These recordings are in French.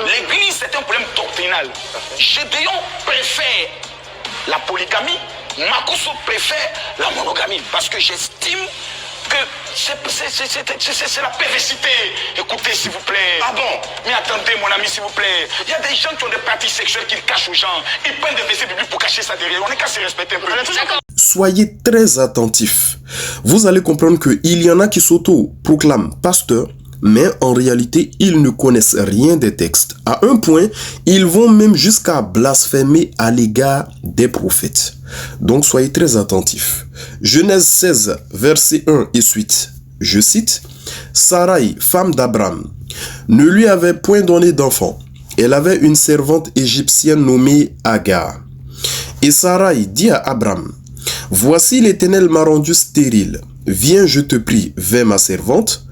L'église, c'est un problème doctrinal. Gédéon préfère la polygamie, Makoso préfère la monogamie. Parce que j'estime que c'est la perversité. Écoutez, s'il vous plaît. Ah bon? Mais attendez, mon ami, s'il vous plaît. Il y a des gens qui ont des pratiques sexuelles qu'ils cachent aux gens. Ils prennent des versets bibliques pour cacher ça derrière. On est qu'à se respecter un peu. Soyez très attentifs. Vous allez comprendre qu'il y en a qui s'auto-proclament pasteurs, mais en réalité, ils ne connaissent rien des textes. À un point, ils vont même jusqu'à blasphémer à l'égard des prophètes. Donc, soyez très attentifs. Genèse 16, verset 1 et suite. Je cite, « Sarai, femme d'Abraham, ne lui avait point donné d'enfant. Elle avait une servante égyptienne nommée Agar. Et Sarai dit à Abraham, « Voici l'Éternel m'a rendu stérile. Viens, je te prie, vers ma servante.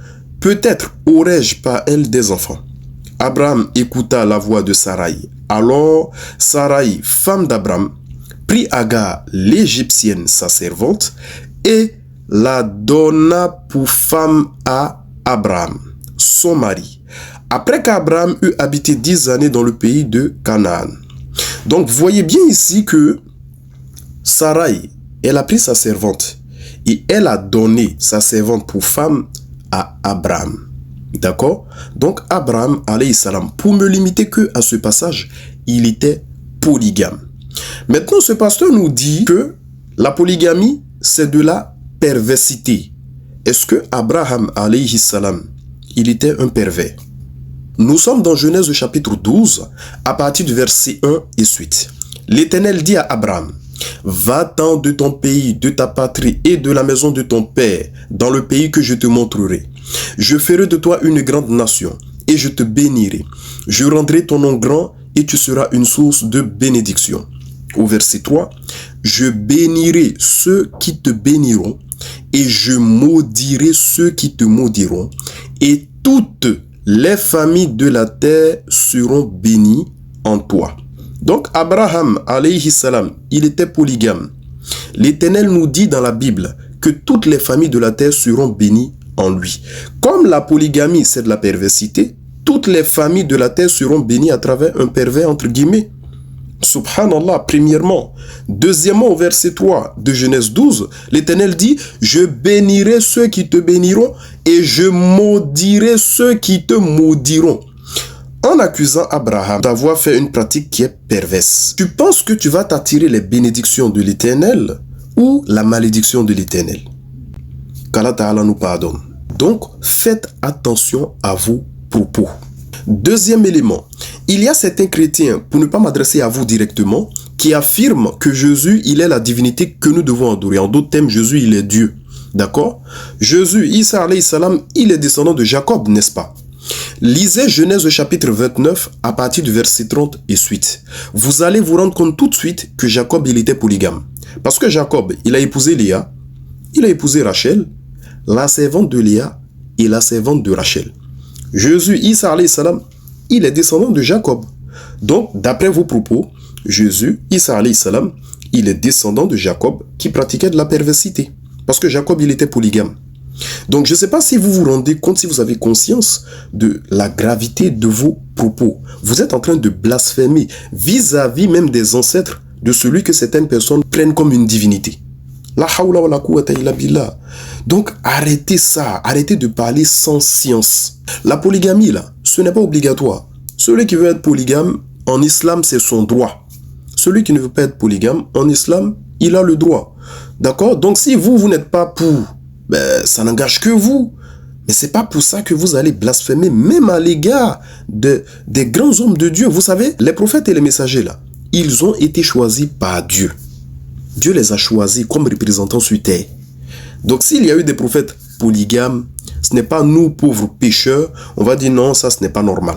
Peut-être aurais-je par elle des enfants. » Abraham écouta la voix de Sarai. Alors Sarai, femme d'Abraham, prit Agar, l'Égyptienne, sa servante, et la donna pour femme à Abraham, son mari, après qu'Abraham eut habité 10 années dans le pays de Canaan. Donc, voyez bien ici que Sarai, elle a pris sa servante et elle a donné sa servante pour femme à Abraham. D'accord? Donc, Abraham, alayhi salam, pour me limiter que à ce passage, il était polygame. Maintenant, ce pasteur nous dit que la polygamie, c'est de la perversité. Est-ce que Abraham, alayhi salam, il était un pervers? Nous sommes dans Genèse chapitre 12, à partir du verset 1 et suite. L'Éternel dit à Abraham, « Va-t'en de ton pays, de ta patrie et de la maison de ton père, dans le pays que je te montrerai. Je ferai de toi une grande nation, et je te bénirai. Je rendrai ton nom grand, et tu seras une source de bénédiction. » Au verset 3, « Je bénirai ceux qui te béniront, et je maudirai ceux qui te maudiront, et toutes les familles de la terre seront bénies en toi. » Donc Abraham, alayhi salam, il était polygame. L'Éternel nous dit dans la Bible que toutes les familles de la terre seront bénies en lui. Comme la polygamie, c'est de la perversité, toutes les familles de la terre seront bénies à travers un pervers, entre guillemets. Subhanallah, premièrement. Deuxièmement, au verset 3 de Genèse 12, l'Éternel dit, « Je bénirai ceux qui te béniront et je maudirai ceux qui te maudiront. » En accusant Abraham d'avoir fait une pratique qui est perverse, tu penses que tu vas t'attirer les bénédictions de l'Éternel ou la malédiction de l'Éternel? Qu'Allah Ta'ala nous pardonne. Donc, faites attention à vos propos. Deuxième élément, il y a certains chrétiens, pour ne pas m'adresser à vous directement, qui affirment que Jésus, il est la divinité que nous devons adorer. En d'autres termes, Jésus, il est Dieu. D'accord? Jésus, Isa alayhi salam, il est descendant de Jacob, n'est-ce pas? Lisez Genèse chapitre 29 à partir du verset 30 et suite. Vous allez vous rendre compte tout de suite que Jacob, il était polygame. Parce que Jacob, il a épousé Léa, il a épousé Rachel, la servante de Léa et la servante de Rachel. Jésus, Isa alayhi salam, il est descendant de Jacob. Donc, d'après vos propos, Jésus, Isa alayhi salam, il est descendant de Jacob qui pratiquait de la perversité. Parce que Jacob, il était polygame. Donc, je ne sais pas si vous vous rendez compte, si vous avez conscience de la gravité de vos propos. Vous êtes en train de blasphémer vis-à-vis même des ancêtres de celui que certaines personnes prennent comme une divinité. La hawla wa la quwwata illa billah. Donc, arrêtez ça. Arrêtez de parler sans science. La polygamie, là, ce n'est pas obligatoire. Celui qui veut être polygame, en islam, c'est son droit. Celui qui ne veut pas être polygame, en islam, il a le droit. D'accord? Donc, si vous n'êtes pas pour, ben, ça n'engage que vous. Mais c'est pas pour ça que vous allez blasphémer, même à l'égard des grands hommes de Dieu. Vous savez, les prophètes et les messagers, là, ils ont été choisis par Dieu. Dieu les a choisis comme représentants sur terre. Donc, s'il y a eu des prophètes polygames, ce n'est pas nous, pauvres pécheurs, on va dire non, ça, ce n'est pas normal.